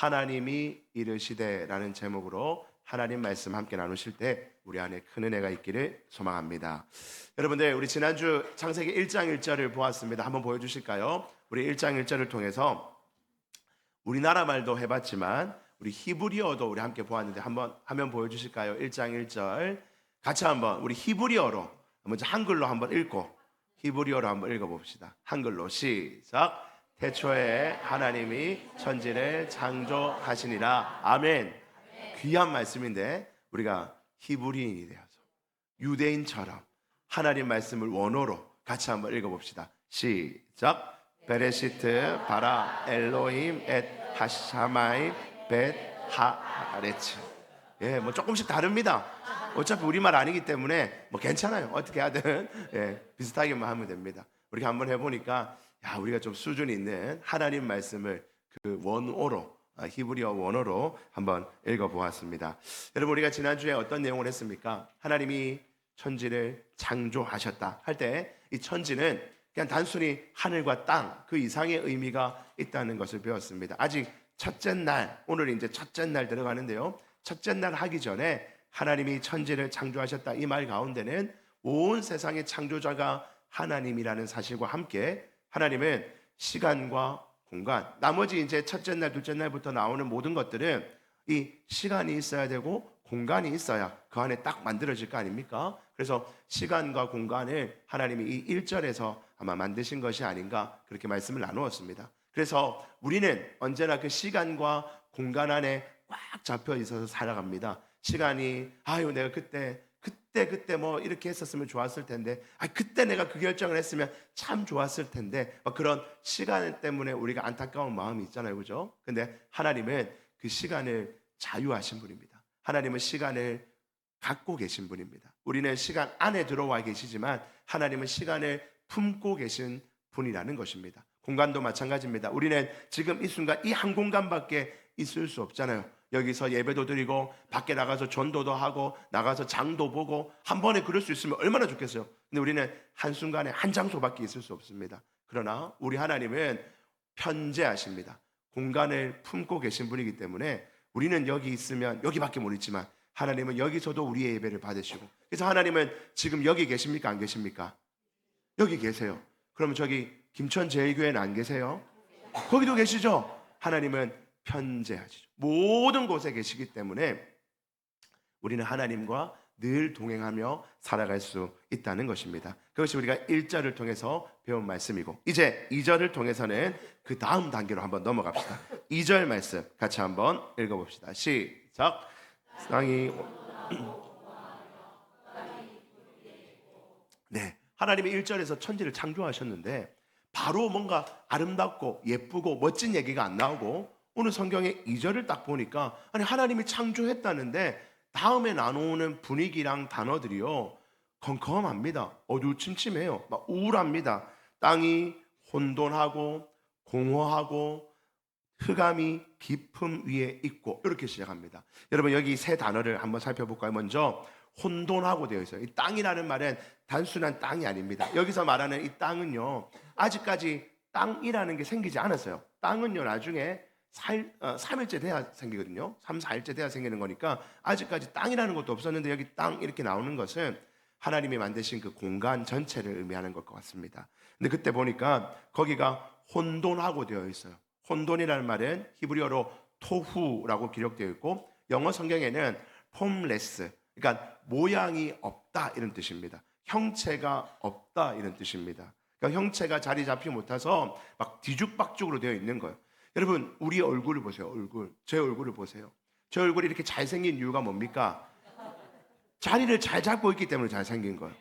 하나님이 이르시되라는 제목으로 하나님 말씀 함께 나누실 때 우리 안에 큰 은혜가 있기를 소망합니다. 여러분들, 우리 지난주 창세기 1장 1절을 보았습니다. 한번 보여주실까요? 우리 1장 1절을 통해서 우리나라 말도 해봤지만 우리 히브리어도 우리 함께 보았는데 한번 화면 보여주실까요? 1장 1절 같이 한번 우리 히브리어로 먼저 한글로 한번 읽고 히브리어로 한번 읽어봅시다. 한글로 시작. 태초에 하나님이 천지를 창조하시니라. 아멘. 귀한 말씀인데 우리가 히브리인이 되어서 유대인처럼 하나님 말씀을 원어로 같이 한번 읽어봅시다. 시작. 베레시트 바라 엘로힘 엣 하샤마임 벳 하레츠. 예, 뭐 조금씩 다릅니다. 어차피 우리말 아니기 때문에 뭐 괜찮아요. 어떻게 하든 비슷하게만 하면 됩니다. 우리가 한번 해보니까 우리가 좀 수준이 있는 하나님 말씀을 그 원어로 히브리어 원어로 한번 읽어보았습니다. 여러분, 우리가 지난주에 어떤 내용을 했습니까? 하나님이 천지를 창조하셨다 할 때 이 천지는 그냥 단순히 하늘과 땅 그 이상의 의미가 있다는 것을 배웠습니다. 아직 첫째 날, 오늘 이제 첫째 날 들어가는데요, 첫째 날 하기 전에 하나님이 천지를 창조하셨다 이 말 가운데는 온 세상의 창조자가 하나님이라는 사실과 함께 하나님은 시간과 공간, 나머지 이제 첫째 날, 둘째 날부터 나오는 모든 것들은 이 시간이 있어야 되고 공간이 있어야 그 안에 딱 만들어질 거 아닙니까? 그래서 시간과 공간을 하나님이 이 1절에서 아마 만드신 것이 아닌가 그렇게 말씀을 나누었습니다. 그래서 우리는 언제나 그 시간과 공간 안에 꽉 잡혀 있어서 살아갑니다. 시간이 내가 그때 뭐 이렇게 했었으면 좋았을 텐데, 그때 내가 그 결정을 했으면 참 좋았을 텐데, 그런 시간 때문에 우리가 안타까운 마음이 있잖아요, 그죠? 근데 하나님은 그 시간을 자유하신 분입니다. 하나님은 시간을 갖고 계신 분입니다. 우리는 시간 안에 들어와 계시지만 하나님은 시간을 품고 계신 분이라는 것입니다. 공간도 마찬가지입니다. 우리는 지금 이 순간 이 한 공간밖에 있을 수 없잖아요. 여기서 예배도 드리고 밖에 나가서 전도도 하고 나가서 장도 보고 한 번에 그럴 수 있으면 얼마나 좋겠어요. 근데 우리는 한순간에 한 장소밖에 있을 수 없습니다. 그러나 우리 하나님은 편재하십니다. 공간을 품고 계신 분이기 때문에 우리는 여기 있으면 여기밖에 못 있지만 하나님은 여기서도 우리의 예배를 받으시고, 그래서 하나님은 지금 여기 계십니까? 안 계십니까? 여기 계세요. 그러면 저기 김천제일교회는 안 계세요? 거기도 계시죠? 하나님은 편재하시죠. 모든 곳에 계시기 때문에 우리는 하나님과 늘 동행하며 살아갈 수 있다는 것입니다. 그것이 우리가 1절을 통해서 배운 말씀이고, 이제 2절을 통해서는 그 다음 단계로 한번 넘어갑시다. 2절 말씀 같이 한번 읽어봅시다. 시작. 땅이 네, 하나님이 1절에서 천지를 창조하셨는데 바로 뭔가 아름답고 예쁘고 멋진 얘기가 안 나오고, 오늘 성경의 2절을 딱 보니까 하나님이 창조했다는데 다음에 나오는 분위기랑 단어들이요 컴컴합니다. 어두침침해요. 막 우울합니다. 땅이 혼돈하고 공허하고 흑암이 깊음 위에 있고, 이렇게 시작합니다. 여러분, 여기 세 단어를 한번 살펴볼까요? 먼저 혼돈하고 되어 있어요. 이 땅이라는 말은 단순한 땅이 아닙니다. 여기서 말하는 이 땅은요, 아직까지 땅이라는 게 생기지 않았어요. 땅은요, 나중에 3일째 돼야 생기거든요. 3, 4일째 돼야 생기는 거니까 아직까지 땅이라는 것도 없었는데 여기 땅 이렇게 나오는 것은 하나님이 만드신 그 공간 전체를 의미하는 것 같습니다. 근데 그때 보니까 거기가 혼돈하고 되어 있어요. 혼돈이라는 말은 히브리어로 토후라고 기록되어 있고, 영어 성경에는 폼레스, 그러니까 모양이 없다 이런 뜻입니다. 형체가 없다 이런 뜻입니다. 그러니까 형체가 자리 잡지 못해서 막 뒤죽박죽으로 되어 있는 거예요. 여러분, 우리 얼굴을 보세요. 제 얼굴을 보세요. 제 얼굴이 이렇게 잘생긴 이유가 뭡니까? 자리를 잘 잡고 있기 때문에 잘생긴 거예요.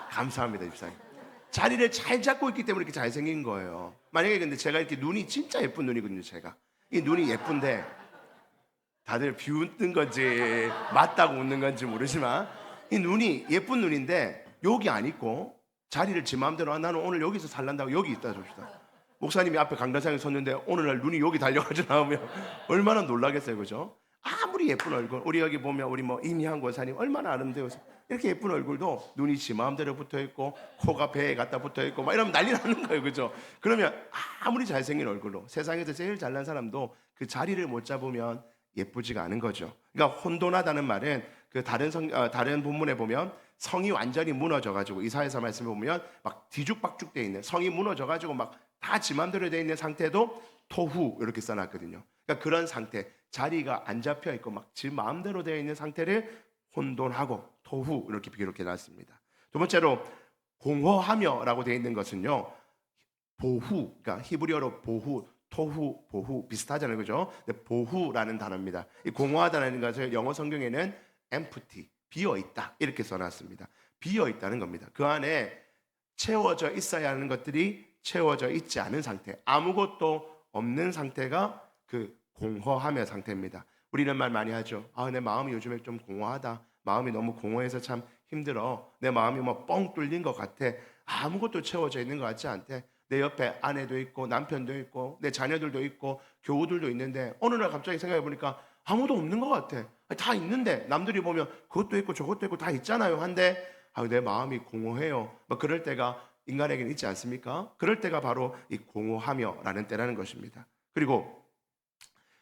감사합니다, 집사님. 자리를 잘 잡고 있기 때문에 이렇게 잘생긴 거예요. 만약에 근데 제가 이렇게 눈이 진짜 예쁜 눈이거든요. 제가 이 눈이 예쁜데 다들 비웃는 건지 맞다고 웃는 건지 모르지만 이 눈이 예쁜 눈인데 여기 안 있고 자리를 지 마음대로 나는 오늘 여기서 살란다고 여기 있다 줍시다. 목사님이 앞에 강단상에 섰는데 오늘날 눈이 여기 달려가지고 나오면 얼마나 놀라겠어요, 그죠? 아무리 예쁜 얼굴, 우리 여기 보면 우리 뭐 임희한 권사님 얼마나 아름다워서 이렇게 예쁜 얼굴도 눈이 지 마음대로 붙어 있고 코가 배에 갖다 붙어 있고 막 이러면 난리 나는 거예요, 그죠? 그러면 아무리 잘생긴 얼굴로 세상에서 제일 잘난 사람도 그 자리를 못 잡으면 예쁘지가 않은 거죠. 그러니까 혼돈하다는 말은 그 다른 본문에 보면 성이 완전히 무너져가지고 이사야서 말씀에 보면 막 뒤죽박죽 돼 있는 성이 무너져가지고 막 다 지 마음대로 돼 있는 상태도 토후 이렇게 써놨거든요. 그러니까 그런 상태, 자리가 안 잡혀 있고 막 지 마음대로 되어 있는 상태를 혼돈하고 토후 이렇게 기록해 놨습니다. 두 번째로 공허하며라고 되어 있는 것은요, 보후, 그러니까 히브리어로 보후, 토후, 보후 비슷하잖아요, 그죠? 근데 보후라는 단어입니다. 이 공허하다는 것을 영어 성경에는 empty, 비어 있다 이렇게 써놨습니다. 비어 있다는 겁니다. 그 안에 채워져 있어야 하는 것들이 채워져 있지 않은 상태, 아무것도 없는 상태가 그 공허하며 상태입니다. 우리는 말 많이 하죠. 내 마음이 요즘에 좀 공허하다. 마음이 너무 공허해서 참 힘들어. 내 마음이 뭐 뻥 뚫린 것 같아. 아무것도 채워져 있는 것 같지 않대. 내 옆에 아내도 있고 남편도 있고 내 자녀들도 있고 교우들도 있는데 어느 날 갑자기 생각해 보니까 아무도 없는 것 같아. 다 있는데 남들이 보면 그것도 있고 저것도 있고 다 있잖아요. 한데 내 마음이 공허해요. 뭐 그럴 때가 인간에게는 있지 않습니까? 그럴 때가 바로 이 공허하며라는 때라는 것입니다. 그리고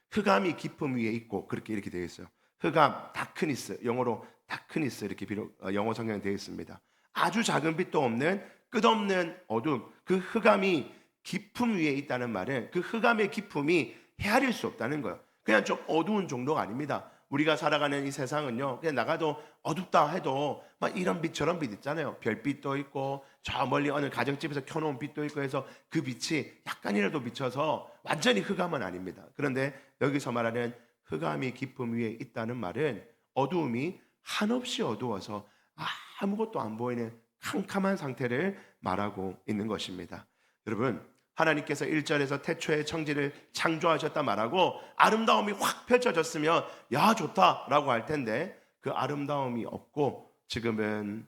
흑암이 깊음 위에 있고 그렇게 이렇게 되어 있어요. 흑암, 다크니스, 영어로 다크니스 이렇게 영어 성경에 되어 있습니다. 아주 작은 빛도 없는 끝없는 어둠, 그 흑암이 깊음 위에 있다는 말은 그 흑암의 깊음이 헤아릴 수 없다는 거예요. 그냥 좀 어두운 정도가 아닙니다. 우리가 살아가는 이 세상은요, 그냥 나가도 어둡다 해도 막 이런 빛 저런 빛 있잖아요. 별빛도 있고 저 멀리 어느 가정집에서 켜놓은 빛도 있고 해서 그 빛이 약간이라도 비쳐서 완전히 흑암은 아닙니다. 그런데 여기서 말하는 흑암이 깊음 위에 있다는 말은 어두움이 한없이 어두워서 아무것도 안 보이는 캄캄한 상태를 말하고 있는 것입니다. 여러분, 하나님께서 1절에서 태초에 청지를 창조하셨다 말하고 아름다움이 확 펼쳐졌으면 야 좋다라고 할 텐데 그 아름다움이 없고 지금은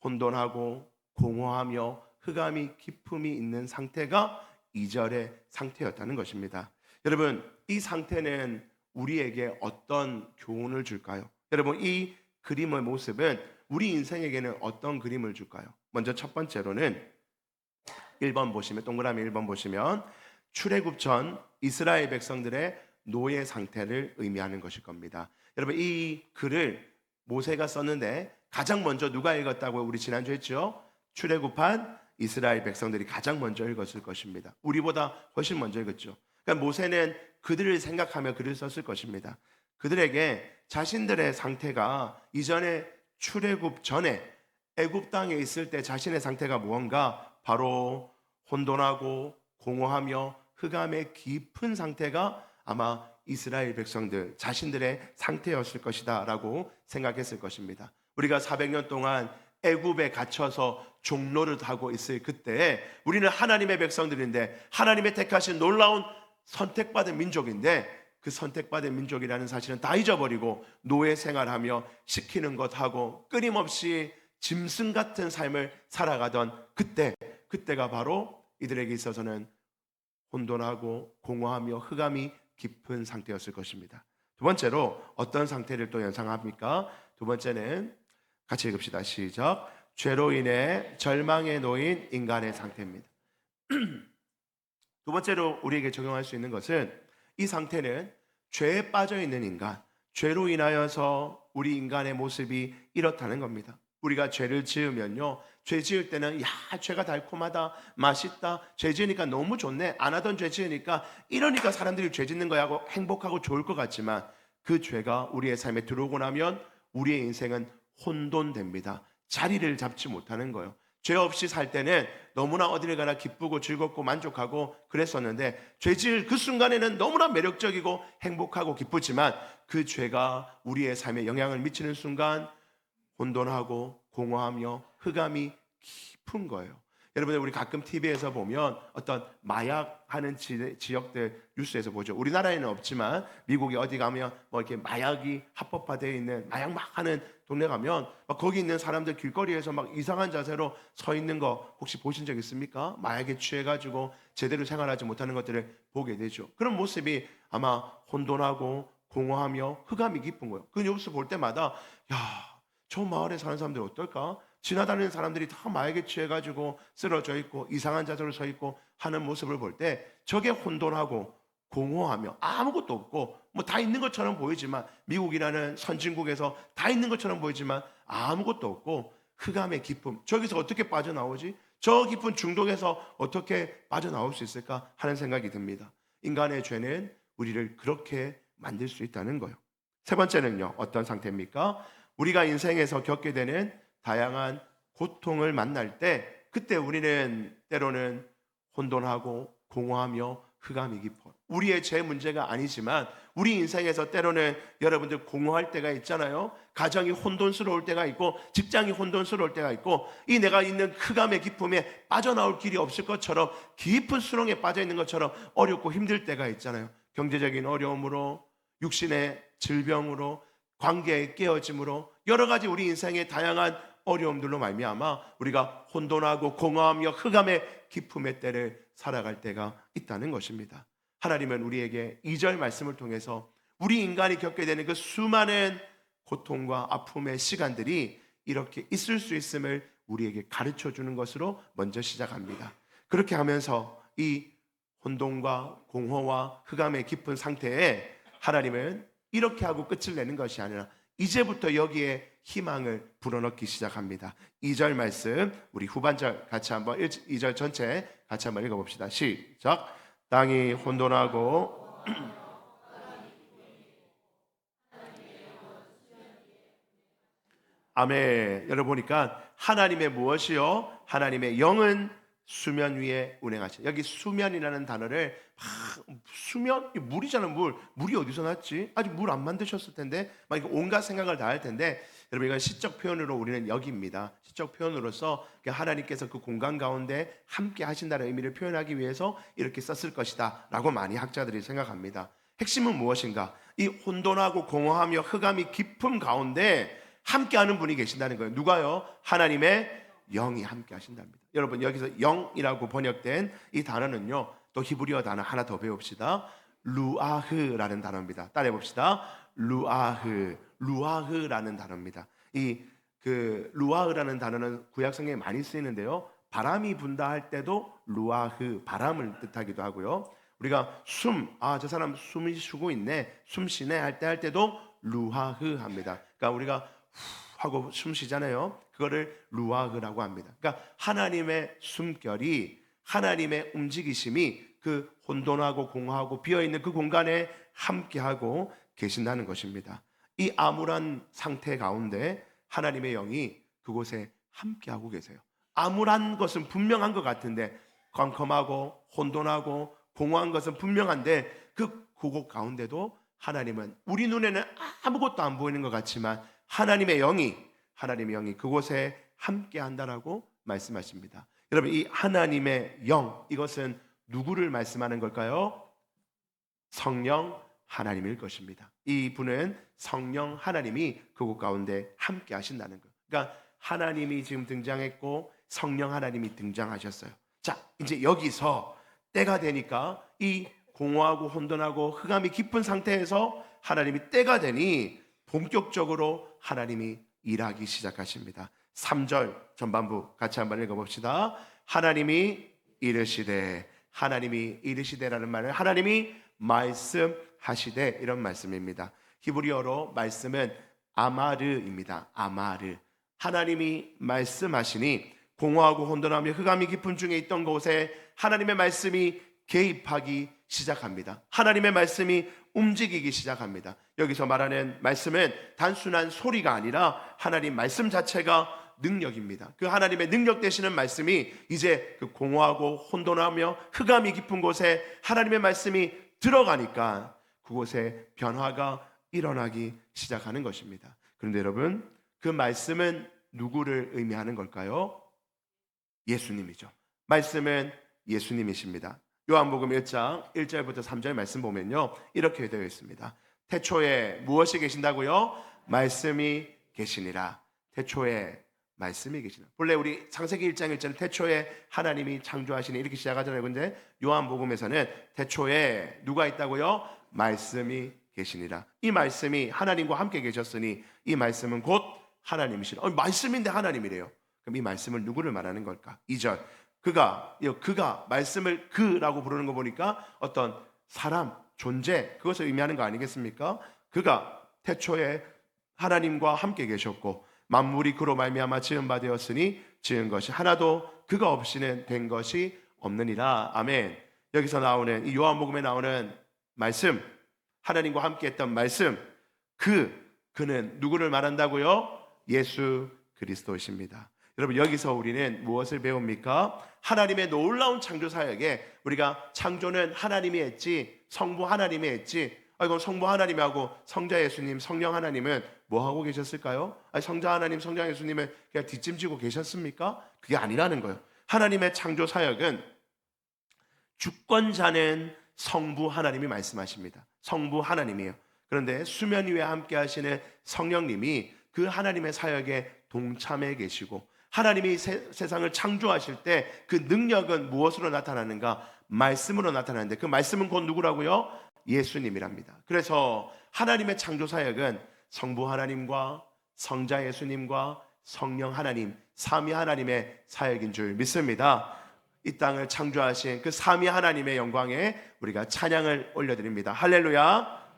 혼돈하고 공허하며 흑암이 깊음이 있는 상태가 2절의 상태였다는 것입니다. 여러분, 이 상태는 우리에게 어떤 교훈을 줄까요? 여러분, 이 그림의 모습은 우리 인생에게는 어떤 그림을 줄까요? 먼저 첫 번째로는 1번 보시면, 동그라미 1번 보시면 출애굽 전 이스라엘 백성들의 노예 상태를 의미하는 것일 겁니다. 여러분, 이 글을 모세가 썼는데 가장 먼저 누가 읽었다고 우리 지난주에 했죠? 출애굽한 이스라엘 백성들이 가장 먼저 읽었을 것입니다. 우리보다 훨씬 먼저 읽었죠. 그러니까 모세는 그들을 생각하며 글을 썼을 것입니다. 그들에게 자신들의 상태가 이전에 출애굽 전에 애굽 땅에 있을 때 자신의 상태가 무언가 바로 혼돈하고 공허하며 흑암의 깊은 상태가 아마 이스라엘 백성들 자신들의 상태였을 것이다 라고 생각했을 것입니다. 우리가 400년 동안 애굽에 갇혀서 종로를 하고 있을 그때 우리는 하나님의 백성들인데 하나님의 택하신 놀라운 선택받은 민족인데 그 선택받은 민족이라는 사실은 다 잊어버리고 노예 생활하며 시키는 것 하고 끊임없이 짐승 같은 삶을 살아가던 그때가 바로 이들에게 있어서는 혼돈하고 공허하며 흑암이 깊은 상태였을 것입니다. 두 번째로 어떤 상태를 또 연상합니까? 두 번째는 같이 읽읍시다. 시작. 죄로 인해 절망에 놓인 인간의 상태입니다. 두 번째로 우리에게 적용할 수 있는 것은 이 상태는 죄에 빠져 있는 인간, 죄로 인하여서 우리 인간의 모습이 이렇다는 겁니다. 우리가 죄를 지으면요, 죄 지을 때는 죄가 달콤하다, 맛있다, 죄 지으니까 너무 좋네, 안 하던 죄 지으니까 이러니까 사람들이 죄 짓는 거야 하고 행복하고 좋을 것 같지만 그 죄가 우리의 삶에 들어오고 나면 우리의 인생은 혼돈됩니다. 자리를 잡지 못하는 거예요. 죄 없이 살 때는 너무나 어디를 가나 기쁘고 즐겁고 만족하고 그랬었는데 죄 지을 그 순간에는 너무나 매력적이고 행복하고 기쁘지만 그 죄가 우리의 삶에 영향을 미치는 순간 혼돈하고 공허하며 흑암이 깊은 거예요. 여러분들, 우리 가끔 TV에서 보면 어떤 마약하는 지역들 뉴스에서 보죠. 우리나라에는 없지만 미국에 어디 가면 뭐 이렇게 마약이 합법화되어 있는 마약 막 하는 동네 가면 막 거기 있는 사람들 길거리에서 막 이상한 자세로 서 있는 거 혹시 보신 적 있습니까? 마약에 취해가지고 제대로 생활하지 못하는 것들을 보게 되죠. 그런 모습이 아마 혼돈하고 공허하며 흑암이 깊은 거예요. 그 뉴스 볼 때마다 야, 저 마을에 사는 사람들이 어떨까? 지나다니는 사람들이 다 마약에 취해가지고 쓰러져 있고 이상한 자세로 서 있고 하는 모습을 볼 때 저게 혼돈하고 공허하며 아무것도 없고 뭐 다 있는 것처럼 보이지만, 미국이라는 선진국에서 다 있는 것처럼 보이지만 아무것도 없고 흑암의 깊음, 저기서 어떻게 빠져나오지? 저 깊은 중독에서 어떻게 빠져나올 수 있을까 하는 생각이 듭니다. 인간의 죄는 우리를 그렇게 만들 수 있다는 거예요. 세 번째는요, 어떤 상태입니까? 우리가 인생에서 겪게 되는 다양한 고통을 만날 때, 그때 우리는 때로는 혼돈하고 공허하며 흑암이 깊어요. 우리의 죄 문제가 아니지만 우리 인생에서 때로는 여러분들 공허할 때가 있잖아요. 가정이 혼돈스러울 때가 있고 직장이 혼돈스러울 때가 있고, 이 내가 있는 흑암의 깊음에 빠져나올 길이 없을 것처럼, 깊은 수렁에 빠져 있는 것처럼 어렵고 힘들 때가 있잖아요. 경제적인 어려움으로, 육신의 질병으로, 관계의 깨어짐으로, 여러 가지 우리 인생의 다양한 어려움들로 말미암아 우리가 혼돈하고 공허하며 흑암의 깊음의 때를 살아갈 때가 있다는 것입니다. 하나님은 우리에게 2절 말씀을 통해서 우리 인간이 겪게 되는 그 수많은 고통과 아픔의 시간들이 이렇게 있을 수 있음을 우리에게 가르쳐 주는 것으로 먼저 시작합니다. 그렇게 하면서 이 혼돈과 공허와 흑암의 깊은 상태에 하나님은 이렇게 하고 끝을 내는 것이 아니라 이제부터 여기에 희망을 불어넣기 시작합니다. 2절 말씀 우리 후반절 같이 한번 2절 전체 같이 한번 읽어봅시다. 시작. 땅이 혼돈하고 아멘. 여러분 보니까 하나님의 무엇이요? 하나님의 영은 수면 위에 운행하시. 여기 수면이라는 단어를 수면? 물이잖아요. 물이 어디서 났지? 아직 물 안 만드셨을 텐데 막 온갖 생각을 다 할 텐데, 여러분 이건 시적 표현으로 우리는 여기입니다. 시적 표현으로서 하나님께서 그 공간 가운데 함께 하신다는 의미를 표현하기 위해서 이렇게 썼을 것이다 라고 많이 학자들이 생각합니다. 핵심은 무엇인가? 이 혼돈하고 공허하며 흑암이 깊음 가운데 함께하는 분이 계신다는 거예요. 누가요? 하나님의 영이 함께 하신답니다. 여러분 여기서 영이라고 번역된 이 단어는요, 또 히브리어 단어 하나 더 배웁시다. 루아흐라는 단어입니다. 따라해 봅시다. 루아흐라는 단어입니다. 이 루아흐라는 단어는 구약 성경에 많이 쓰이는데요, 바람이 분다 할 때도 루아흐, 바람을 뜻하기도 하고요. 우리가 저 사람 숨이 쉬고 있네, 숨 쉬네 할 때도 루아흐 합니다. 그러니까 우리가 하고 숨 쉬잖아요. 그거를 루아흐라고 합니다. 그러니까 하나님의 숨결이, 하나님의 움직이심이 그 혼돈하고 공허하고 비어있는 그 공간에 함께하고 계신다는 것입니다. 이 암울한 상태 가운데 하나님의 영이 그곳에 함께하고 계세요. 암울한 것은 분명한 것 같은데, 컴컴하고 혼돈하고 공허한 것은 분명한데, 그곳 가운데도 하나님은 우리 눈에는 아무것도 안 보이는 것 같지만 하나님의 영이 그곳에 함께한다라고 말씀하십니다. 여러분 이 하나님의 영, 이것은 누구를 말씀하는 걸까요? 성령 하나님일 것입니다. 이 분은 성령 하나님이 그곳 가운데 함께 하신다는 것. 그러니까 하나님이 지금 등장했고 성령 하나님이 등장하셨어요. 자, 이제 여기서 때가 되니까 이 공허하고 혼돈하고 흑암이 깊은 상태에서 하나님이 때가 되니 본격적으로 하나님이 일하기 시작하십니다. 3절 전반부 같이 한번 읽어봅시다. 하나님이 이르시되라는 말은 하나님이 말씀하시되, 이런 말씀입니다. 히브리어로 말씀은 아마르입니다. 아마르. 하나님이 말씀하시니 공허하고 혼돈하며 흑암이 깊은 중에 있던 곳에 하나님의 말씀이 개입하기 시작합니다. 하나님의 말씀이 움직이기 시작합니다. 여기서 말하는 말씀은 단순한 소리가 아니라 하나님 말씀 자체가 능력입니다. 그 하나님의 능력 되시는 말씀이 이제 그 공허하고 혼돈하며 흑암이 깊은 곳에 하나님의 말씀이 들어가니까 그곳에 변화가 일어나기 시작하는 것입니다. 그런데 여러분, 그 말씀은 누구를 의미하는 걸까요? 예수님이죠. 말씀은 예수님이십니다. 요한복음 1장 1절부터 3절 말씀 보면요, 이렇게 되어 있습니다. 태초에 무엇이 계신다고요? 말씀이 계시니라. 태초에 말씀이 계시니라. 본래 우리 창세기 1장 1절은 태초에 하나님이 창조하시니 이렇게 시작하잖아요. 근데 요한복음에서는 태초에 누가 있다고요? 말씀이 계시니라. 이 말씀이 하나님과 함께 계셨으니 이 말씀은 곧 하나님이시라. 말씀인데 하나님이래요. 그럼 이 말씀을 누구를 말하는 걸까? 2절 그가 말씀을 그라고 부르는 거 보니까 어떤 사람, 존재, 그것을 의미하는 거 아니겠습니까? 그가 태초에 하나님과 함께 계셨고 만물이 그로 말미암아 지은 바 되었으니 지은 것이 하나도 그가 없이는 된 것이 없느니라. 아멘. 여기서 나오는 이 요한복음에 나오는 말씀, 하나님과 함께 했던 말씀, 그는 누구를 말한다고요? 예수 그리스도이십니다. 여러분, 여기서 우리는 무엇을 배웁니까? 하나님의 놀라운 창조 사역에 우리가 창조는 하나님이 했지, 성부 하나님이 했지, 이건 성부 하나님이 하고 성자 예수님, 성령 하나님은 뭐 하고 계셨을까요? 성자 하나님, 성자 예수님은 그냥 뒷짐지고 계셨습니까? 그게 아니라는 거예요. 하나님의 창조 사역은 주권자는 성부 하나님이 말씀하십니다. 성부 하나님이에요. 그런데 수면 위에 함께 하시는 성령님이 그 하나님의 사역에 동참해 계시고 하나님이 세상을 창조하실 때 그 능력은 무엇으로 나타나는가? 말씀으로 나타나는데 그 말씀은 곧 누구라고요? 예수님이랍니다. 그래서 하나님의 창조 사역은 성부 하나님과 성자 예수님과 성령 하나님, 삼위 하나님의 사역인 줄 믿습니다. 이 땅을 창조하신 그 삼위 하나님의 영광에 우리가 찬양을 올려드립니다. 할렐루야.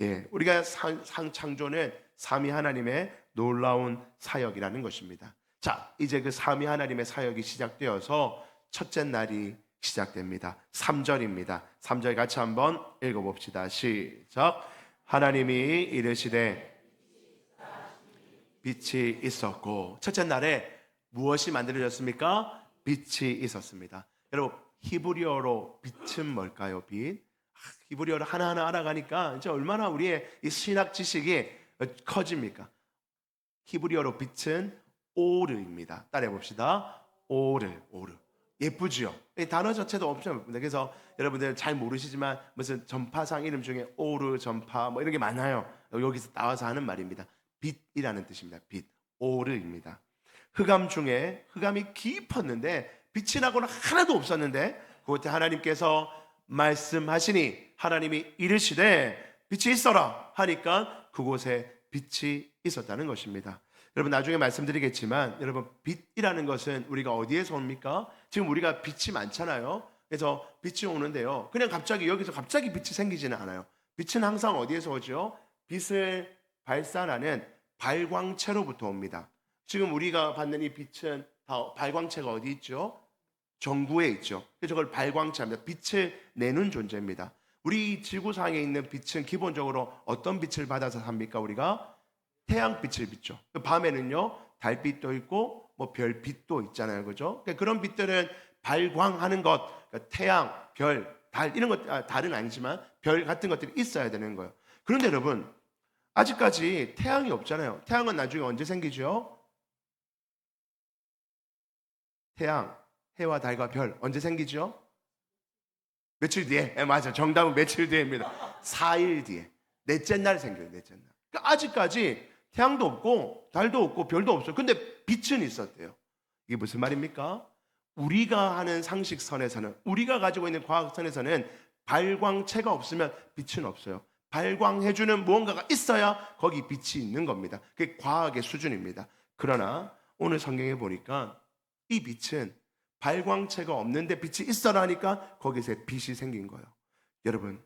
예, 우리가 창조는 삼위 하나님의 놀라운 사역이라는 것입니다. 자, 이제 그 삼위 하나님의 사역이 시작되어서 첫째 날이 시작됩니다. 3절입니다. 3절 같이 한번 읽어봅시다. 시작. 하나님이 이르시되 빛이 있었고. 첫째 날에 무엇이 만들어졌습니까? 빛이 있었습니다. 여러분, 히브리어로 빛은 뭘까요? 빛? 히브리어를 하나하나 알아가니까 이제 얼마나 우리의 이 신학 지식이 커집니까? 히브리어로 빛은 오르입니다. 따라해 봅시다. 오르. 예쁘지요? 이 단어 자체도 엄청 예쁩니다. 그래서 여러분들 잘 모르시지만 무슨 전파상 이름 중에 오르, 전파 뭐 이런 게 많아요. 여기서 나와서 하는 말입니다. 빛이라는 뜻입니다. 빛, 오르입니다. 흑암 중에 흑암이 깊었는데 빛이 나고는 하나도 없었는데 그때 하나님께서 말씀하시니 하나님이 이르시되 빛이 있어라 하니까 그곳에 빛이 있었다는 것입니다. 여러분, 나중에 말씀드리겠지만 여러분, 빛이라는 것은 우리가 어디에서 옵니까? 지금 우리가 빛이 많잖아요. 그래서 빛이 오는데요, 그냥 갑자기 여기서 갑자기 빛이 생기지는 않아요. 빛은 항상 어디에서 오죠? 빛을 발산하는 발광체로부터 옵니다. 지금 우리가 받는 이 빛은 다 발광체가 어디 있죠? 전구에 있죠. 그래서 그걸 발광체합니다. 빛을 내는 존재입니다. 우리 지구상에 있는 빛은 기본적으로 어떤 빛을 받아서 삽니까? 우리가 태양빛을 비죠. 밤에는요, 달빛도 있고 뭐 별빛도 있잖아요, 그죠? 그런 빛들은 발광하는 것, 그러니까 태양, 별, 달 이런 것, 달은 아니지만 별 같은 것들이 있어야 되는 거예요. 그런데 여러분, 아직까지 태양이 없잖아요. 태양은 나중에 언제 생기죠? 태양, 해와 달과 별 언제 생기죠? 며칠 뒤에. 맞아, 정답은 며칠 뒤입니다. 4일 뒤에, 넷째 날 생겨요. 넷째 날. 그러니까 아직까지 태양도 없고 달도 없고 별도 없어요. 근데 빛은 있었대요. 이게 무슨 말입니까? 우리가 하는 상식선에서는, 우리가 가지고 있는 과학선에서는 발광체가 없으면 빛은 없어요. 발광해주는 무언가가 있어야 거기 빛이 있는 겁니다. 그게 과학의 수준입니다. 그러나 오늘 성경에 보니까 이 빛은 발광체가 없는데 빛이 있어라 하니까 거기서 빛이 생긴 거예요. 여러분,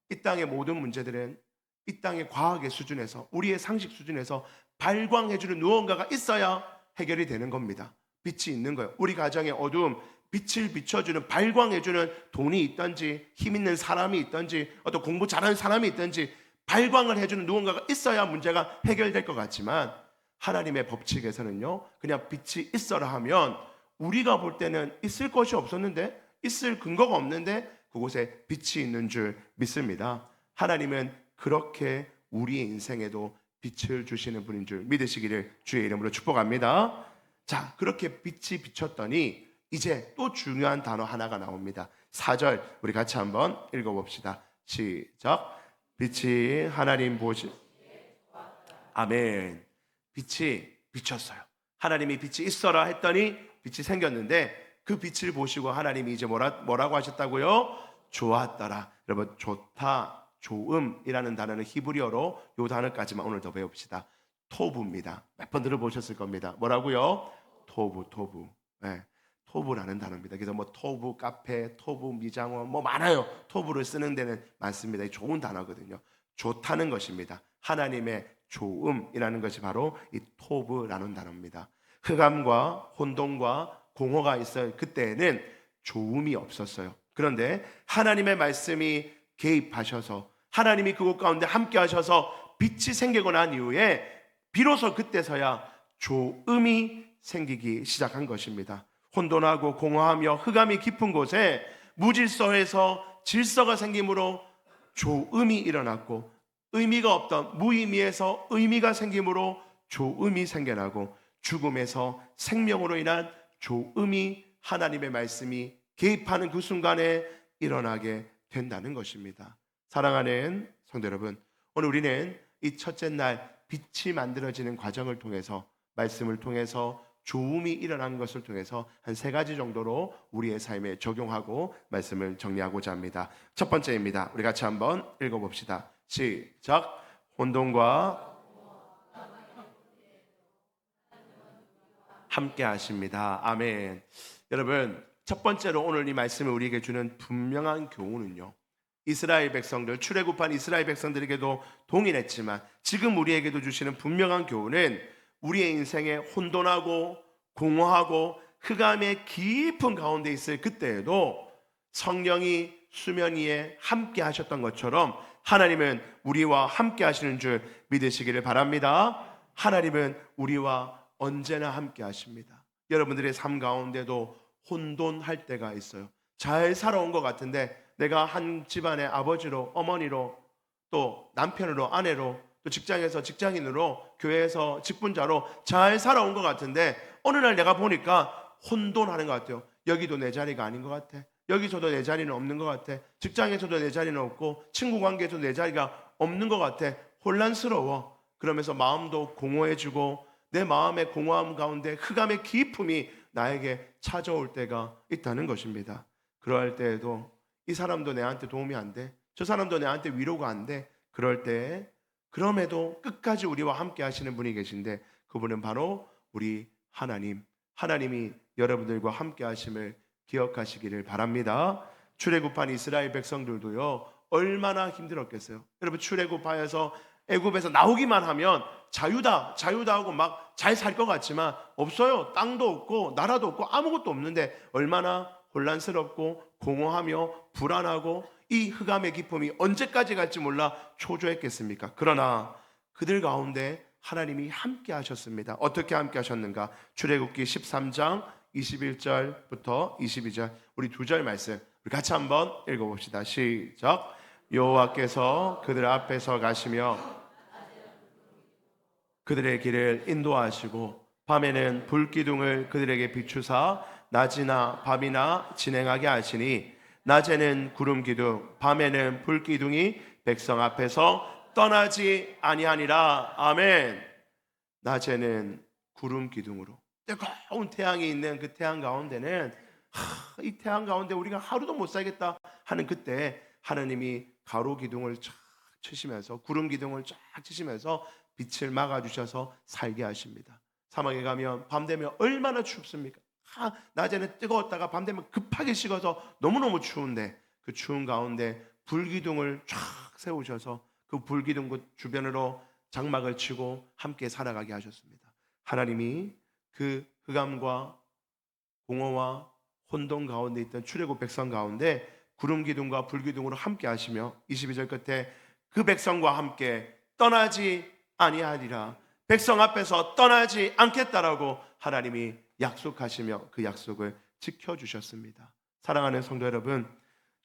이 땅의 모든 문제들은 이 땅의 과학의 수준에서, 우리의 상식 수준에서 발광해주는 무언가가 있어야 해결이 되는 겁니다. 빛이 있는 거예요. 우리 가정의 어두움, 빛을 비춰주는, 발광해주는 돈이 있든지 힘 있는 사람이 있든지 어떤 공부 잘하는 사람이 있든지 발광을 해주는 누군가가 있어야 문제가 해결될 것 같지만 하나님의 법칙에서는요, 그냥 빛이 있어라 하면 우리가 볼 때는 있을 것이 없었는데, 있을 근거가 없는데 그곳에 빛이 있는 줄 믿습니다. 하나님은 그렇게 우리의 인생에도 빛을 주시는 분인 줄 믿으시기를 주의 이름으로 축복합니다. 자, 그렇게 빛이 비쳤더니 이제 또 중요한 단어 하나가 나옵니다. 4절 우리 같이 한번 읽어봅시다. 시작. 빛이 하나님 보시. 아멘. 빛이 비쳤어요. 하나님이 빛이 있어라 했더니 빛이 생겼는데 그 빛을 보시고 하나님이 이제 뭐라고 하셨다고요? 좋았더라. 여러분, 좋다, 조음이라는 단어는 히브리어로 요 단어까지만 오늘 더 배웁시다. 토부입니다. 몇 번 들어보셨을 겁니다. 뭐라고요? 토부. 네, 토부라는 단어입니다. 그래서 뭐 토부 카페, 토부 미장원 뭐 많아요. 토부를 쓰는 데는 많습니다. 좋은 단어거든요. 좋다는 것입니다. 하나님의 조음이라는 것이 바로 이 토부라는 단어입니다. 흑암과 혼돈과 공허가 있어요. 그때는 조음이 없었어요. 그런데 하나님의 말씀이 개입하셔서 하나님이 그곳 가운데 함께 하셔서 빛이 생기고 난 이후에 비로소 그때서야 조음이 생기기 시작한 것입니다. 혼돈하고 공허하며 흑암이 깊은 곳에 무질서에서 질서가 생김으로 조음이 일어났고, 의미가 없던 무의미에서 의미가 생김으로 조음이 생겨나고, 죽음에서 생명으로 인한 조음이 하나님의 말씀이 개입하는 그 순간에 일어나게 된다는 것입니다. 사랑하는 성도 여러분, 오늘 우리는 이 첫째 날 빛이 만들어지는 과정을 통해서, 말씀을 통해서 조음이 일어나는 것을 통해서 한 3가지 정도로 우리의 삶에 적용하고 말씀을 정리하고자 합니다. 첫 번째입니다. 우리 같이 한번 읽어봅시다. 시작. 혼돈과 함께 하십니다. 아멘. 여러분, 첫 번째로 오늘 이 말씀을 우리에게 주는 분명한 교훈은요, 이스라엘 백성들, 출애굽한 이스라엘 백성들에게도 동일했지만 지금 우리에게도 주시는 분명한 교훈은 우리의 인생에 혼돈하고 공허하고 흑암의 깊은 가운데 있을 그때에도 성령이 수면 위에 함께 하셨던 것처럼 하나님은 우리와 함께 하시는 줄 믿으시기를 바랍니다. 하나님은 우리와 언제나 함께 하십니다. 여러분들의 삶 가운데도 혼돈할 때가 있어요. 잘 살아온 것 같은데 내가 한 집안의 아버지로, 어머니로, 또 남편으로, 아내로, 또 직장에서 직장인으로, 교회에서 직분자로 잘 살아온 것 같은데 어느 날 내가 보니까 혼돈하는 것 같아요. 여기도 내 자리가 아닌 것 같아. 여기서도 내 자리는 없는 것 같아. 직장에서도 내 자리는 없고 친구 관계에서도 내 자리가 없는 것 같아. 혼란스러워. 그러면서 마음도 공허해지고 내 마음의 공허함 가운데 흑암의 깊음이 나에게 찾아올 때가 있다는 것입니다. 그러할 때에도 이 사람도 내한테 도움이 안 돼. 저 사람도 내한테 위로가 안 돼. 그럴 때 그럼에도 끝까지 우리와 함께 하시는 분이 계신데 그분은 바로 우리 하나님. 하나님이 여러분들과 함께 하심을 기억하시기를 바랍니다. 출애굽한 이스라엘 백성들도요, 얼마나 힘들었겠어요. 여러분, 출애굽하여서 애굽에서 나오기만 하면 자유다 하고 막 잘 살 것 같지만 없어요. 땅도 없고 나라도 없고 아무것도 없는데 얼마나 혼란스럽고 공허하며 불안하고 이 흑암의 깊음이 언제까지 갈지 몰라 초조했겠습니까? 그러나 그들 가운데 하나님이 함께 하셨습니다. 어떻게 함께 하셨는가? 출애굽기 13장 21절부터 22절 우리 2절 말씀 우리 같이 한번 읽어봅시다. 시작. 여호와께서 그들 앞에서 가시며 그들의 길을 인도하시고 밤에는 불기둥을 그들에게 비추사 낮이나 밤이나 진행하게 하시니 낮에는 구름기둥 밤에는 불기둥이 백성 앞에서 떠나지 아니하니라. 아멘. 낮에는 구름기둥으로 뜨거운 태양이 있는 그 태양 가운데는 이 태양 가운데 우리가 하루도 못 살겠다 하는 그때 하나님이 가로기둥을 쫙 치시면서 구름기둥을 쫙 치시면서 빛을 막아주셔서 살게 하십니다. 사막에 가면 밤 되면 얼마나 춥습니까? 낮에는 뜨거웠다가 밤 되면 급하게 식어서 너무너무 추운데 그 추운 가운데 불기둥을 쫙 세우셔서 그 불기둥 주변으로 장막을 치고 함께 살아가게 하셨습니다. 하나님이 그 흑암과 공허와 혼돈 가운데 있던 출애굽 백성 가운데 구름기둥과 불기둥으로 함께 하시며 22절 끝에 그 백성과 함께 떠나지 아니하리라. 백성 앞에서 떠나지 않겠다라고 하나님이 약속하시며 그 약속을 지켜주셨습니다. 사랑하는 성도 여러분,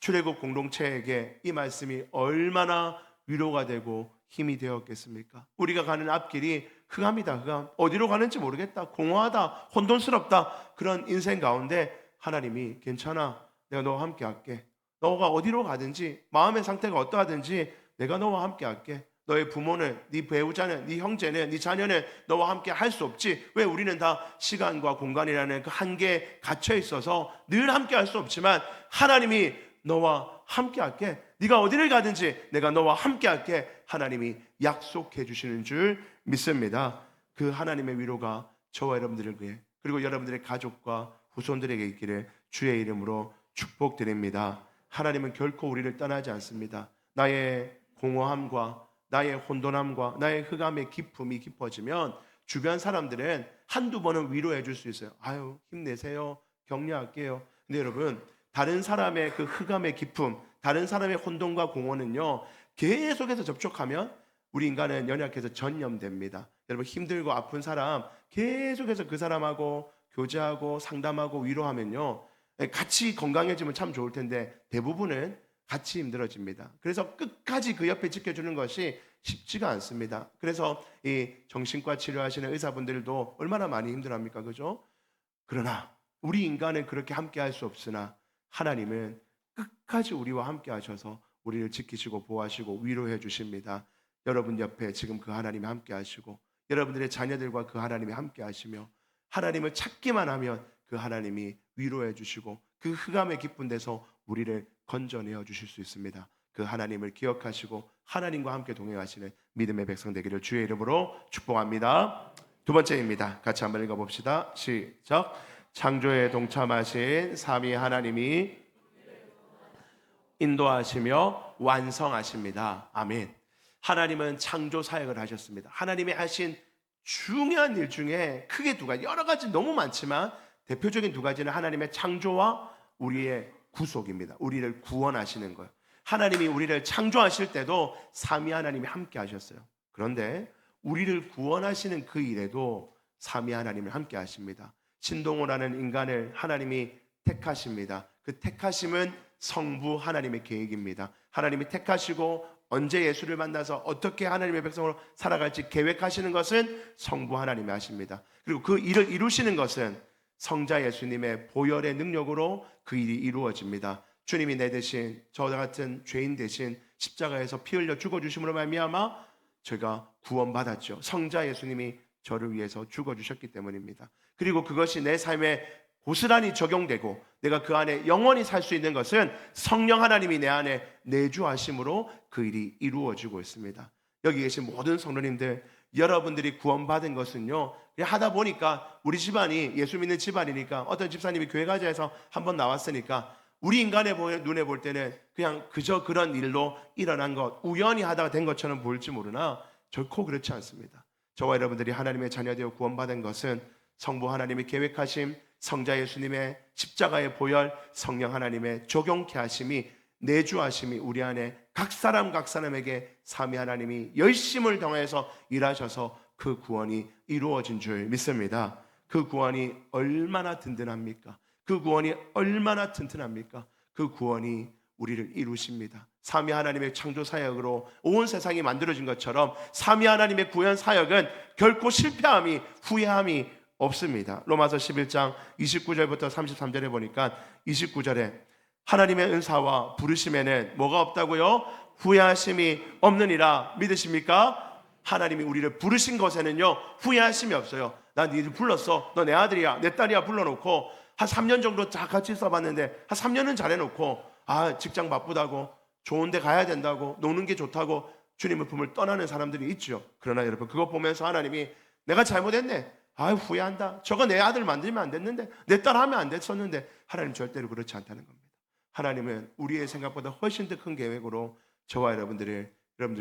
출애굽 공동체에게 이 말씀이 얼마나 위로가 되고 힘이 되었겠습니까? 우리가 가는 앞길이 흑암이다. 흑암. 어디로 가는지 모르겠다. 공허하다. 혼돈스럽다. 그런 인생 가운데 하나님이 괜찮아. 내가 너와 함께 할게. 너가 어디로 가든지 마음의 상태가 어떠하든지 내가 너와 함께 할게. 너의 부모는, 네 배우자는, 네 형제는, 네 자녀는 너와 함께 할 수 없지. 왜? 우리는 다 시간과 공간이라는 그 한계에 갇혀 있어서 늘 함께 할 수 없지만 하나님이 너와 함께 할게. 네가 어디를 가든지 내가 너와 함께 할게. 하나님이 약속해 주시는 줄 믿습니다. 그 하나님의 위로가 저와 여러분들에게, 그리고 여러분들의 가족과 후손들에게 있기를 주의 이름으로 축복드립니다. 하나님은 결코 우리를 떠나지 않습니다. 나의 공허함과 나의 혼돈함과 나의 흑암의 깊음이 깊어지면 주변 사람들은 한두 번은 위로해 줄 수 있어요. 아유, 힘내세요. 격려할게요. 근데 여러분, 다른 사람의 그 흑암의 깊음, 다른 사람의 혼돈과 공허는요, 계속해서 접촉하면 우리 인간은 연약해서 전염됩니다. 여러분, 힘들고 아픈 사람 계속해서 그 사람하고 교제하고 상담하고 위로하면요, 같이 건강해지면 참 좋을 텐데 대부분은 같이 힘들어집니다. 그래서 끝까지 그 옆에 지켜주는 것이 쉽지가 않습니다. 그래서 이 정신과 치료하시는 의사분들도 얼마나 많이 힘들합니까? 그죠? 그러나 우리 인간은 그렇게 함께 할 수 없으나 하나님은 끝까지 우리와 함께 하셔서 우리를 지키시고 보호하시고 위로해 주십니다. 여러분 옆에 지금 그 하나님이 함께 하시고 여러분들의 자녀들과 그 하나님이 함께 하시며 하나님을 찾기만 하면 그 하나님이 위로해 주시고 그 흑암의 깊은 데서 우리를 건져내어 주실 수 있습니다. 그 하나님을 기억하시고 하나님과 함께 동행하시는 믿음의 백성 되기를 주의 이름으로 축복합니다. 두 번째입니다. 같이 한번 읽어봅시다. 시작. 창조에 동참하신 삼위 하나님이 인도하시며 완성하십니다. 아멘. 하나님은 창조 사역을 하셨습니다. 하나님이 하신 중요한 일 중에 크게 두 가지, 여러 가지 너무 많지만 대표적인 두 가지는 하나님의 창조와 우리의 구속입니다. 우리를 구원하시는 거예요. 하나님이 우리를 창조하실 때도 삼위 하나님이 함께 하셨어요. 그런데 우리를 구원하시는 그 일에도 삼위 하나님을 함께 하십니다. 신동호라는 인간을 하나님이 택하십니다. 그 택하심은 성부 하나님의 계획입니다. 하나님이 택하시고 언제 예수를 만나서 어떻게 하나님의 백성으로 살아갈지 계획하시는 것은 성부 하나님이 하십니다. 그리고 그 일을 이루시는 것은 성자 예수님의 보혈의 능력으로 그 일이 이루어집니다. 주님이 내 대신, 저 같은 죄인 대신 십자가에서 피 흘려 죽어주심으로 말미암아 제가 구원받았죠. 성자 예수님이 저를 위해서 죽어주셨기 때문입니다. 그리고 그것이 내 삶에 고스란히 적용되고 내가 그 안에 영원히 살 수 있는 것은 성령 하나님이 내 안에 내주하심으로 그 일이 이루어지고 있습니다. 여기 계신 모든 성도님들, 여러분들이 구원받은 것은요, 하다 보니까 우리 집안이 예수 믿는 집안이니까 어떤 집사님이 교회 가자 해서 한번 나왔으니까 우리 인간의 눈에 볼 때는 그냥 그저 그런 일로 일어난 것, 우연히 하다가 된 것처럼 보일지 모르나 결코 그렇지 않습니다. 저와 여러분들이 하나님의 자녀되어 구원받은 것은 성부 하나님의 계획하심, 성자 예수님의 십자가의 보혈, 성령 하나님의 적용케 하심이, 내주하심이 우리 안에 각 사람에게 삼위 하나님이 열심을 다해서 일하셔서 그 구원이 이루어진 줄 믿습니다. 그 구원이 얼마나 든든합니까? 그 구원이 얼마나 튼튼합니까? 그 구원이 우리를 이루십니다. 삼위 하나님의 창조 사역으로 온 세상이 만들어진 것처럼 삼위 하나님의 구원 사역은 결코 실패함이, 후회함이 없습니다. 로마서 11장 29절부터 33절에 보니까 29절에 하나님의 은사와 부르심에는 뭐가 없다고요? 후회하심이 없느니라. 믿으십니까? 하나님이 우리를 부르신 것에는요, 후회하심이 없어요. 나 니를 불렀어. 너 내 아들이야, 내 딸이야 불러놓고 한 3년 정도 다 같이 써봤는데 한 3년은 잘해놓고 직장 바쁘다고, 좋은 데 가야 된다고, 노는 게 좋다고 주님의 품을 떠나는 사람들이 있죠. 그러나 여러분, 그거 보면서 하나님이 내가 잘못했네, 후회한다, 저거 내 아들 만들면 안 됐는데, 내 딸 하면 안 됐었는데, 하나님 절대로 그렇지 않다는 겁니다. 하나님은 우리의 생각보다 훨씬 더 큰 계획으로 저와 여러분들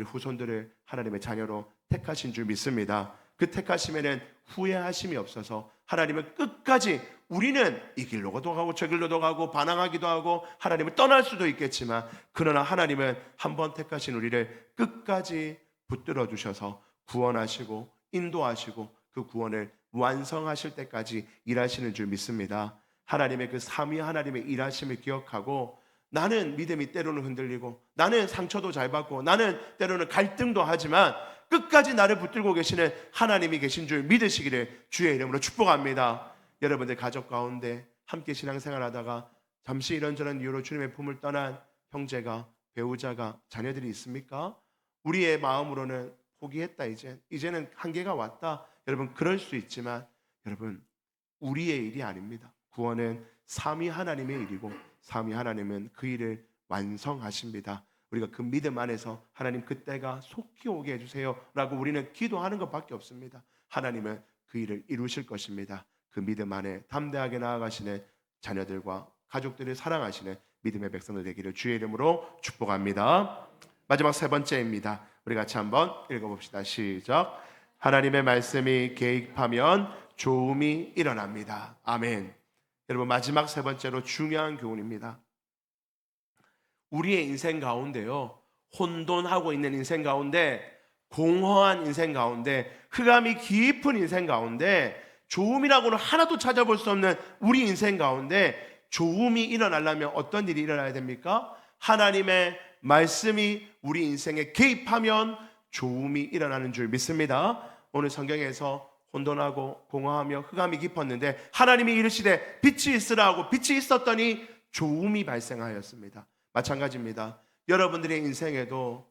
후손들을 하나님의 자녀로 택하신 줄 믿습니다. 그 택하심에는 후회하심이 없어서 하나님은 끝까지, 우리는 이 길로도 가고 저 길로도 가고 반항하기도 하고 하나님을 떠날 수도 있겠지만, 그러나 하나님은 한번 택하신 우리를 끝까지 붙들어 주셔서 구원하시고 인도하시고 그 구원을 완성하실 때까지 일하시는 줄 믿습니다. 하나님의 그 삼위 하나님의 일하심을 기억하고, 나는 믿음이 때로는 흔들리고, 나는 상처도 잘 받고, 나는 때로는 갈등도 하지만 끝까지 나를 붙들고 계시는 하나님이 계신 줄 믿으시기를 주의 이름으로 축복합니다. 여러분들 가족 가운데 함께 신앙생활하다가 잠시 이런저런 이유로 주님의 품을 떠난 형제가, 배우자가, 자녀들이 있습니까? 우리의 마음으로는 포기했다, 이제는 한계가 왔다, 여러분 그럴 수 있지만, 여러분 우리의 일이 아닙니다. 구원은 삼위 하나님의 일이고 삼위 하나님은 그 일을 완성하십니다. 우리가 그 믿음 안에서 하나님 그때가 속히 오게 해주세요 라고 우리는 기도하는 것밖에 없습니다. 하나님은 그 일을 이루실 것입니다. 그 믿음 안에 담대하게 나아가시는 자녀들과 가족들을 사랑하시는 믿음의 백성들 되기를 주의 이름으로 축복합니다. 마지막 세 번째입니다. 우리 같이 한번 읽어봅시다. 시작. 하나님의 말씀이 개입하면 좋음이 일어납니다. 아멘. 여러분, 마지막 세 번째로 중요한 교훈입니다. 우리의 인생 가운데요, 혼돈하고 있는 인생 가운데, 공허한 인생 가운데, 흑암이 깊은 인생 가운데, 좋음이라고는 하나도 찾아볼 수 없는 우리 인생 가운데 좋음이 일어나려면 어떤 일이 일어나야 됩니까? 하나님의 말씀이 우리 인생에 개입하면 좋음이 일어나는 줄 믿습니다. 오늘 성경에서 혼돈하고 공허하며 흑암이 깊었는데 하나님이 이르시되 빛이 있으라 하고 빛이 있었더니 좋음이 발생하였습니다. 마찬가지입니다. 여러분들의 인생에도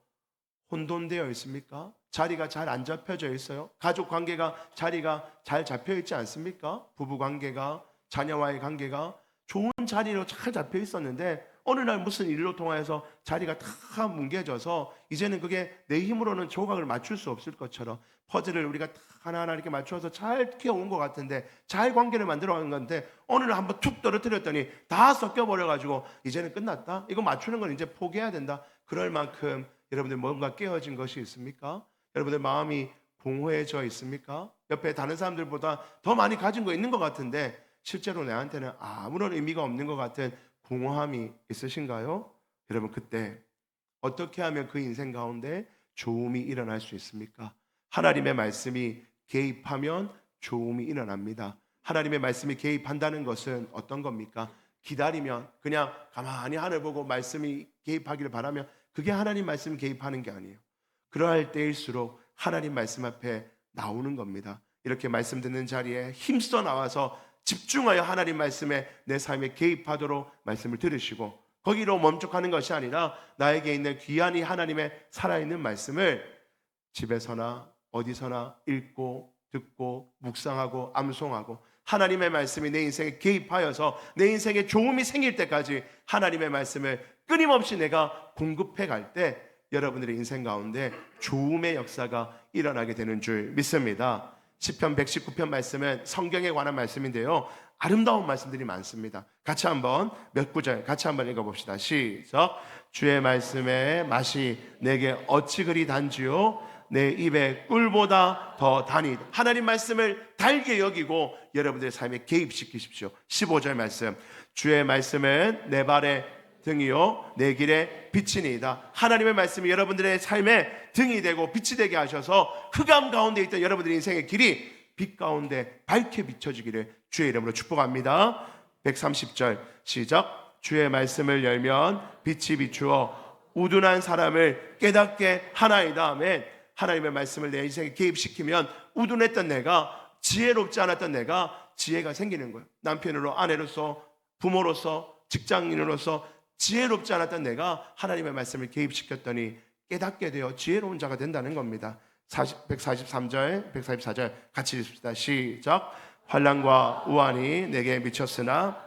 혼돈되어 있습니까? 자리가 잘 안 잡혀져 있어요? 가족 관계가 자리가 잘 잡혀 있지 않습니까? 부부 관계가, 자녀와의 관계가 좋은 자리로 잘 잡혀 있었는데 어느 날 무슨 일로 통하여서 자리가 다 뭉개져서 이제는 그게 내 힘으로는 조각을 맞출 수 없을 것처럼 퍼즐을 우리가 다 하나하나 이렇게 맞춰서 잘 키워온 것 같은데 잘 관계를 만들어 간 건데 어느 날 한번 툭 떨어뜨렸더니 다 섞여버려가지고 이제는 끝났다? 이거 맞추는 건 이제 포기해야 된다. 그럴 만큼 여러분들 뭔가 깨어진 것이 있습니까? 여러분들 마음이 공허해져 있습니까? 옆에 다른 사람들보다 더 많이 가진 거 있는 것 같은데 실제로 내한테는 아무런 의미가 없는 것 같은 공허함이 있으신가요? 여러분, 그때 어떻게 하면 그 인생 가운데 좋음이 일어날 수 있습니까? 하나님의 말씀이 개입하면 좋음이 일어납니다. 하나님의 말씀이 개입한다는 것은 어떤 겁니까? 기다리면 그냥 가만히 하늘 보고 말씀이 개입하기를 바라면 그게 하나님 말씀 개입하는 게 아니에요. 그러할 때일수록 하나님 말씀 앞에 나오는 겁니다. 이렇게 말씀 듣는 자리에 힘써 나와서 집중하여 하나님 말씀에 내 삶에 개입하도록 말씀을 들으시고 거기로 멈춰가는 것이 아니라 나에게 있는 귀한 이 하나님의 살아있는 말씀을 집에서나 어디서나 읽고 듣고 묵상하고 암송하고 하나님의 말씀이 내 인생에 개입하여서 내 인생에 좋음이 생길 때까지 하나님의 말씀을 끊임없이 내가 공급해 갈 때 여러분들의 인생 가운데 좋음의 역사가 일어나게 되는 줄 믿습니다. 시편 119편 말씀은 성경에 관한 말씀인데요, 아름다운 말씀들이 많습니다. 같이 한번 몇 구절 같이 한번 읽어봅시다. 시작. 주의 말씀의 맛이 내게 어찌 그리 단지요 내 입에 꿀보다 더 다니. 하나님 말씀을 달게 여기고 여러분들의 삶에 개입시키십시오. 15절 말씀. 주의 말씀은 내 발에 등이요 내 길에 빛이니이다. 하나님의 말씀이 여러분들의 삶에 등이 되고 빛이 되게 하셔서 흑암 가운데 있던 여러분들의 인생의 길이 빛 가운데 밝게 비춰지기를 주의 이름으로 축복합니다. 130절 시작. 주의 말씀을 열면 빛이 비추어 우둔한 사람을 깨닫게 하나이다. 아멘. 하나님의 말씀을 내 인생에 개입시키면 우둔했던 내가, 지혜롭지 않았던 내가 지혜가 생기는 거예요. 남편으로, 아내로서, 부모로서, 직장인으로서 지혜롭지 않았던 내가 하나님의 말씀을 개입시켰더니 깨닫게 되어 지혜로운 자가 된다는 겁니다. 143절, 144절 같이 읽읍시다. 시작. 환난과 우환이 내게 미쳤으나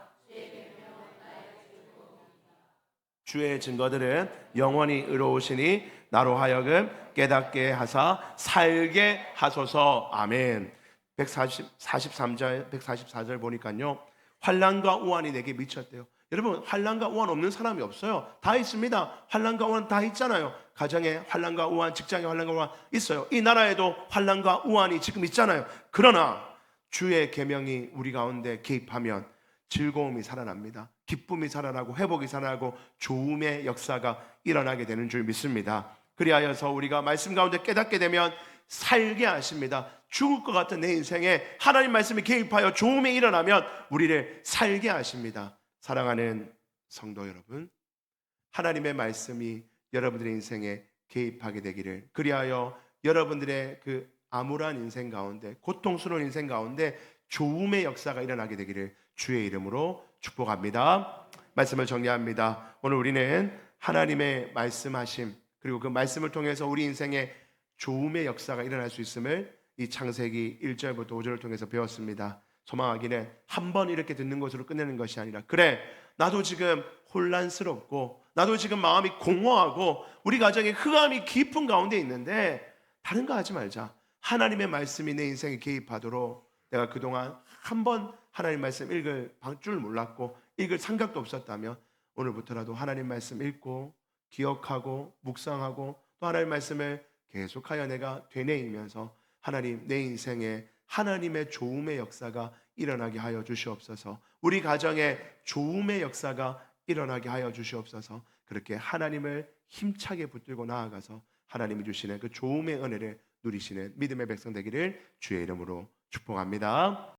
주의 증거들은 영원히 의로우시니 나로 하여금 깨닫게 하사 살게 하소서. 아멘. 143절, 144절 보니까요, 환난과 우환이 내게 미쳤대요. 여러분, 환난과 우환 없는 사람이 없어요. 다 있습니다. 환난과 우환 다 있잖아요. 가정에 환난과 우환, 직장에 환난과 우환 있어요. 이 나라에도 환난과 우환이 지금 있잖아요. 그러나 주의 계명이 우리 가운데 개입하면 즐거움이 살아납니다. 기쁨이 살아나고 회복이 살아나고 좋음의 역사가 일어나게 되는 줄 믿습니다. 그리하여서 우리가 말씀 가운데 깨닫게 되면 살게 하십니다. 죽을 것 같은 내 인생에 하나님 말씀이 개입하여 좋음이 일어나면 우리를 살게 하십니다. 사랑하는 성도 여러분, 하나님의 말씀이 여러분들의 인생에 개입하게 되기를, 그리하여 여러분들의 그 암울한 인생 가운데, 고통스러운 인생 가운데 좋음의 역사가 일어나게 되기를 주의 이름으로 축복합니다. 말씀을 정리합니다. 오늘 우리는 하나님의 말씀하심, 그리고 그 말씀을 통해서 우리 인생에 좋음의 역사가 일어날 수 있음을 이 창세기 1절부터 5절을 통해서 배웠습니다. 소망하기는 한 번 이렇게 듣는 것으로 끝내는 것이 아니라, 그래 나도 지금 혼란스럽고 나도 지금 마음이 공허하고 우리 가정에 흑암이 깊은 가운데 있는데 다른 거 하지 말자. 하나님의 말씀이 내 인생에 개입하도록 내가 그동안 한 번 하나님 말씀 읽을 줄 몰랐고 읽을 생각도 없었다면 오늘부터라도 하나님 말씀 읽고 기억하고 묵상하고 또 하나님 말씀을 계속하여 내가 되뇌이면서 하나님 내 인생에 하나님의 좋음의 역사가 일어나게 하여 주시옵소서. 우리 가정에 좋음의 역사가 일어나게 하여 주시옵소서. 그렇게 하나님을 힘차게 붙들고 나아가서 하나님이 주시는 그 좋음의 은혜를 누리시는 믿음의 백성 되기를 주의 이름으로 축복합니다.